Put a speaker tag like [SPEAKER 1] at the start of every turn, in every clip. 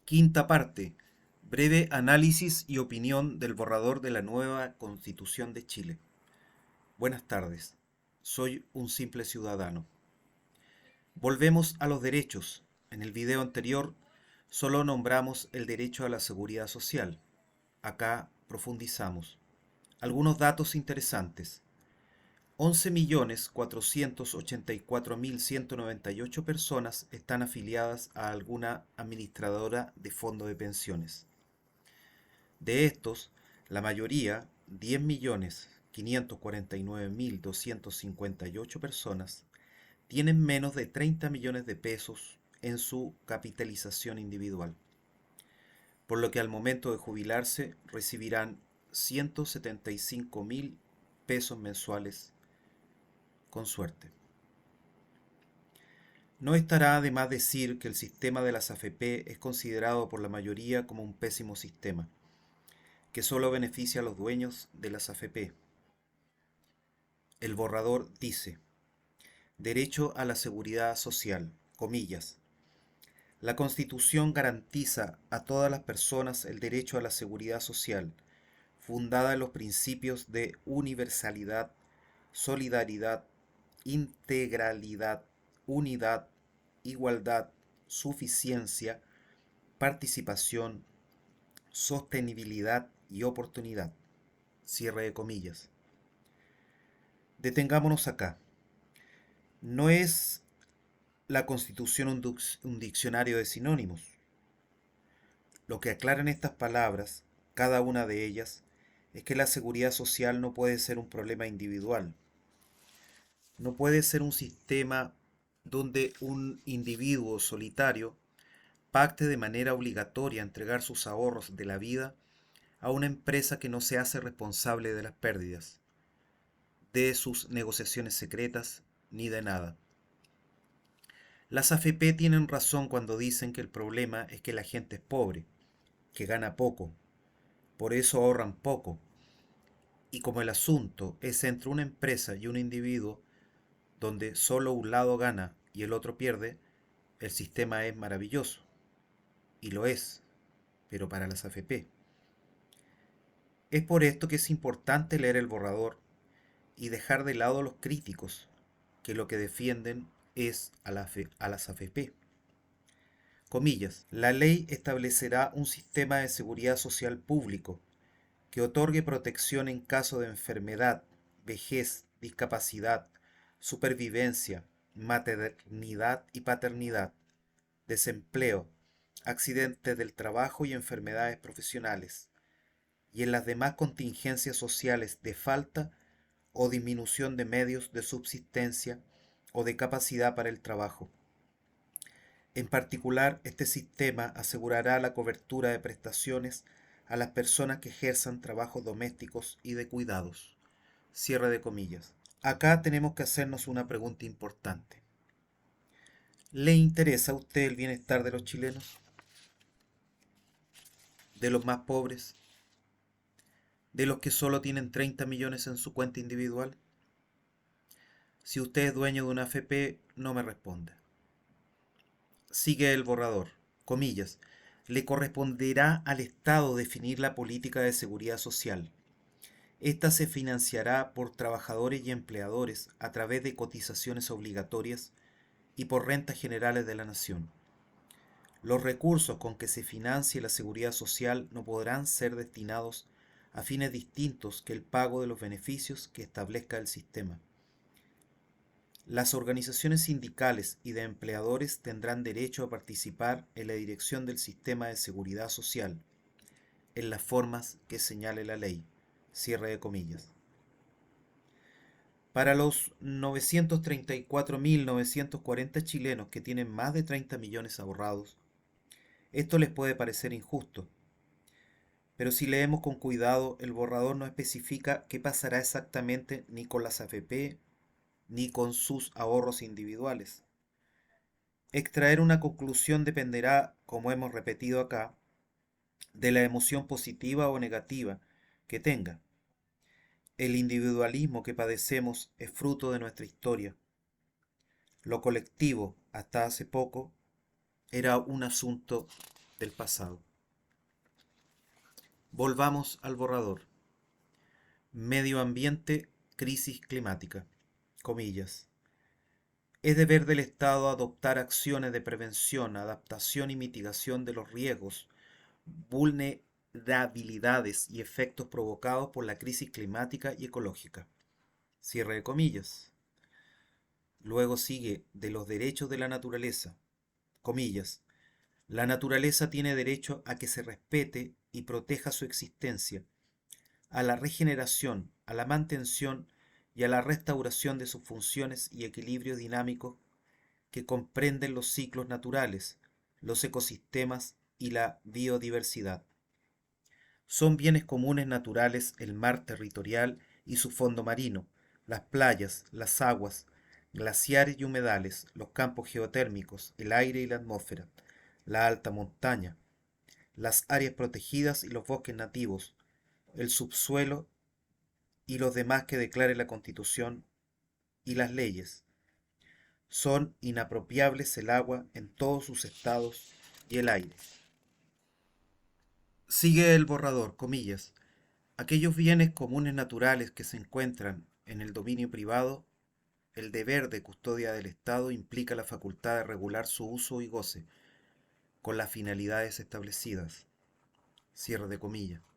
[SPEAKER 1] Quinta parte. Breve análisis y opinión del borrador de la nueva Constitución de Chile. Buenas tardes. Soy un simple ciudadano. Volvemos a los derechos. En el video anterior solo nombramos el derecho a la seguridad social. Acá profundizamos. Algunos datos interesantes. 11.484.198 personas están afiliadas a alguna administradora de fondo de pensiones. De estos, la mayoría, 10.549.258 personas, tienen menos de 30 millones de pesos en su capitalización individual, por lo que al momento de jubilarse recibirán 175.000 pesos mensuales con suerte. No estará de más decir que el sistema de las AFP es considerado por la mayoría como un pésimo sistema, que solo beneficia a los dueños de las AFP. El borrador dice: derecho a la seguridad social, comillas. La Constitución garantiza a todas las personas el derecho a la seguridad social, fundada en los principios de universalidad, solidaridad, integralidad, unidad, igualdad, suficiencia, participación, sostenibilidad y oportunidad. Cierre de comillas. Detengámonos acá. No es la Constitución un diccionario de sinónimos. Lo que aclaran estas palabras, cada una de ellas, es que la seguridad social no puede ser un problema individual. No puede ser un sistema donde un individuo solitario pacte de manera obligatoria entregar sus ahorros de la vida a una empresa que no se hace responsable de las pérdidas, de sus negociaciones secretas, ni de nada. Las AFP tienen razón cuando dicen que el problema es que la gente es pobre, que gana poco, por eso ahorran poco, y como el asunto es entre una empresa y un individuo donde solo un lado gana y el otro pierde, el sistema es maravilloso, y lo es, pero para las AFP. Es por esto que es importante leer el borrador y dejar de lado a los críticos, que lo que defienden es a las AFP. Comillas, la ley establecerá un sistema de seguridad social público que otorgue protección en caso de enfermedad, vejez, discapacidad, supervivencia, maternidad y paternidad, desempleo, accidentes del trabajo y enfermedades profesionales, y en las demás contingencias sociales de falta o disminución de medios de subsistencia o de capacidad para el trabajo. En particular, este sistema asegurará la cobertura de prestaciones a las personas que ejerzan trabajos domésticos y de cuidados. Cierre de comillas. Acá tenemos que hacernos una pregunta importante. ¿Le interesa a usted el bienestar de los chilenos? ¿De los más pobres? ¿De los que solo tienen 30 millones en su cuenta individual? Si usted es dueño de una AFP, no me responde. Sigue el borrador. Comillas. Le corresponderá al Estado definir la política de seguridad social. Esta se financiará por trabajadores y empleadores a través de cotizaciones obligatorias y por rentas generales de la nación. Los recursos con que se financie la seguridad social no podrán ser destinados a fines distintos que el pago de los beneficios que establezca el sistema. Las organizaciones sindicales y de empleadores tendrán derecho a participar en la dirección del sistema de seguridad social, en las formas que señale la ley. Cierre de comillas. Para los 934.940 chilenos que tienen más de 30 millones ahorrados, esto les puede parecer injusto, pero si leemos con cuidado, el borrador no especifica qué pasará exactamente ni con las AFP ni con sus ahorros individuales. Extraer una conclusión dependerá, como hemos repetido acá, de la emoción positiva o negativa que tenga. El individualismo que padecemos es fruto de nuestra historia. Lo colectivo, hasta hace poco, era un asunto del pasado. Volvamos al borrador. Medio ambiente, crisis climática. Comillas. Es deber del Estado adoptar acciones de prevención, adaptación y mitigación de los riesgos, vulnerabilidades y efectos provocados por la crisis climática y ecológica. Cierre de comillas. Luego sigue de los derechos de la naturaleza. Comillas. La naturaleza tiene derecho a que se respete y proteja su existencia, a la regeneración, a la mantención y a la restauración de sus funciones y equilibrios dinámicos que comprenden los ciclos naturales, los ecosistemas y la biodiversidad. Son bienes comunes naturales el mar territorial y su fondo marino, las playas, las aguas, glaciares y humedales, los campos geotérmicos, el aire y la atmósfera, la alta montaña, las áreas protegidas y los bosques nativos, el subsuelo y los demás que declare la Constitución y las leyes. Son inapropiables el agua en todos sus estados y el aire. Sigue el borrador, comillas. Aquellos bienes comunes naturales que se encuentran en el dominio privado, el deber de custodia del Estado implica la facultad de regular su uso y goce, con las finalidades establecidas. Cierre de comillas.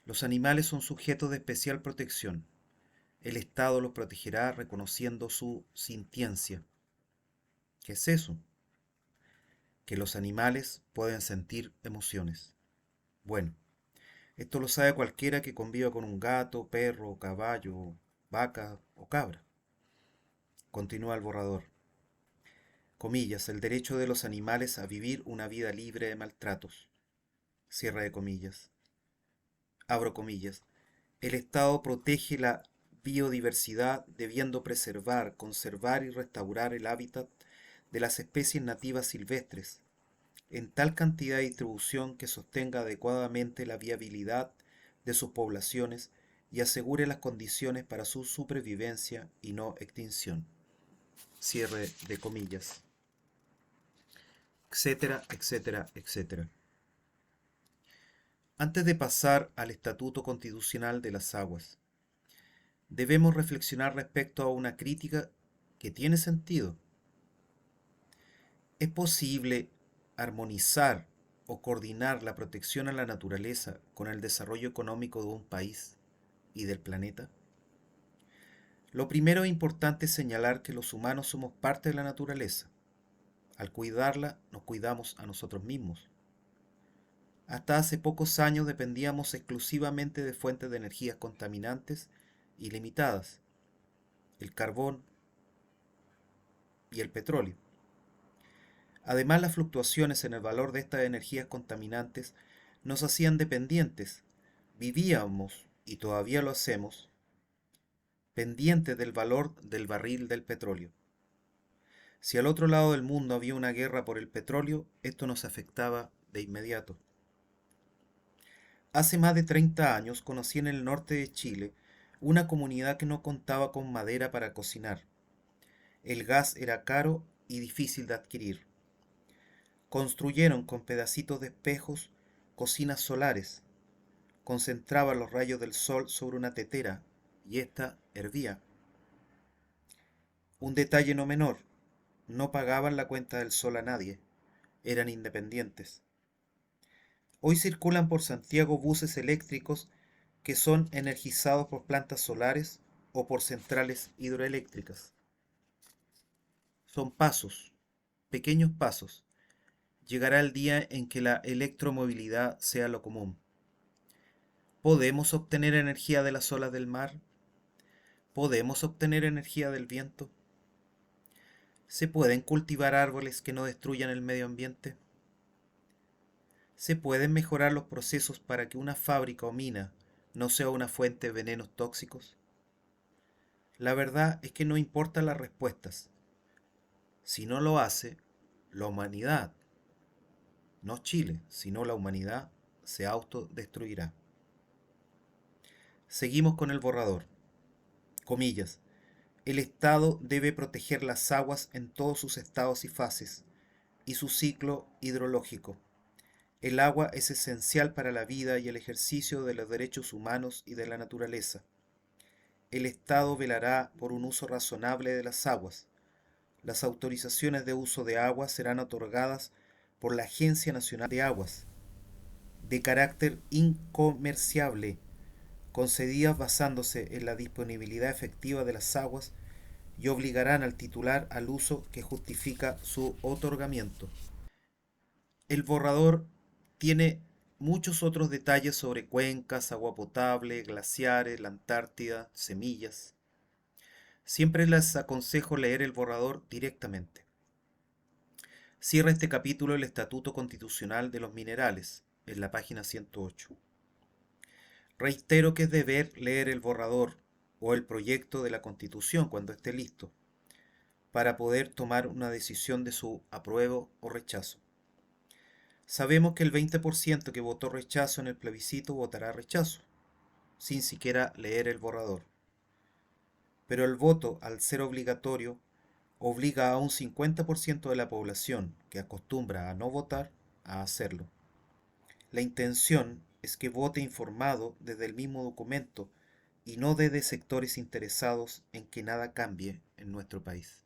[SPEAKER 1] Los animales son sujetos de especial protección. El Estado los protegerá reconociendo su sintiencia. ¿Qué es eso? Que los animales pueden sentir emociones. Bueno, esto lo sabe cualquiera que conviva con un gato, perro, caballo, vaca o cabra. Continúa el borrador. Comillas, el derecho de los animales a vivir una vida libre de maltratos. Cierre de comillas. Abro comillas. El Estado protege la biodiversidad debiendo preservar, conservar y restaurar el hábitat de las especies nativas silvestres, en tal cantidad y distribución que sostenga adecuadamente la viabilidad de sus poblaciones y asegure las condiciones para su supervivencia y no extinción. Cierre de comillas. Etcétera, etcétera, etcétera. Antes de pasar al Estatuto Constitucional de las Aguas, debemos reflexionar respecto a una crítica que tiene sentido. ¿Es posible armonizar o coordinar la protección a la naturaleza con el desarrollo económico de un país y del planeta? Lo primero importante es señalar que los humanos somos parte de la naturaleza. Al cuidarla, nos cuidamos a nosotros mismos. Hasta hace pocos años dependíamos exclusivamente de fuentes de energías contaminantes y limitadas, el carbón y el petróleo. Además, las fluctuaciones en el valor de estas energías contaminantes nos hacían dependientes. Vivíamos, y todavía lo hacemos, pendientes del valor del barril del petróleo. Si al otro lado del mundo había una guerra por el petróleo, esto nos afectaba de inmediato. Hace más de 30 años conocí en el norte de Chile una comunidad que no contaba con madera para cocinar. El gas era caro y difícil de adquirir. Construyeron con pedacitos de espejos cocinas solares. Concentraban los rayos del sol sobre una tetera y ésta hervía. Un detalle no menor, no pagaban la cuenta del sol a nadie, eran independientes. Hoy circulan por Santiago buses eléctricos que son energizados por plantas solares o por centrales hidroeléctricas. Son pasos, pequeños pasos. Llegará el día en que la electromovilidad sea lo común. ¿Podemos obtener energía de las olas del mar? ¿Podemos obtener energía del viento? ¿Se pueden cultivar árboles que no destruyan el medio ambiente? ¿Se pueden mejorar los procesos para que una fábrica o mina no sea una fuente de venenos tóxicos? La verdad es que no importan las respuestas. Si no lo hace, la humanidad, no Chile, sino la humanidad, se autodestruirá. Seguimos con el borrador. Comillas. El Estado debe proteger las aguas en todos sus estados y fases, y su ciclo hidrológico. El agua es esencial para la vida y el ejercicio de los derechos humanos y de la naturaleza. El Estado velará por un uso razonable de las aguas. Las autorizaciones de uso de agua serán otorgadas por la Agencia Nacional de Aguas, de carácter incomerciable, concedidas basándose en la disponibilidad efectiva de las aguas y obligarán al titular al uso que justifica su otorgamiento. El borrador tiene muchos otros detalles sobre cuencas, agua potable, glaciares, la Antártida, semillas. Siempre les aconsejo leer el borrador directamente. Cierra este capítulo el Estatuto Constitucional de los Minerales, en la página 108. Reitero que es deber leer el borrador o el proyecto de la Constitución cuando esté listo, para poder tomar una decisión de su apruebo o rechazo. Sabemos que el 20% que votó rechazo en el plebiscito votará rechazo, sin siquiera leer el borrador. Pero el voto, al ser obligatorio, obliga a un 50% de la población que acostumbra a no votar a hacerlo. La intención es que vote informado desde el mismo documento y no desde sectores interesados en que nada cambie en nuestro país.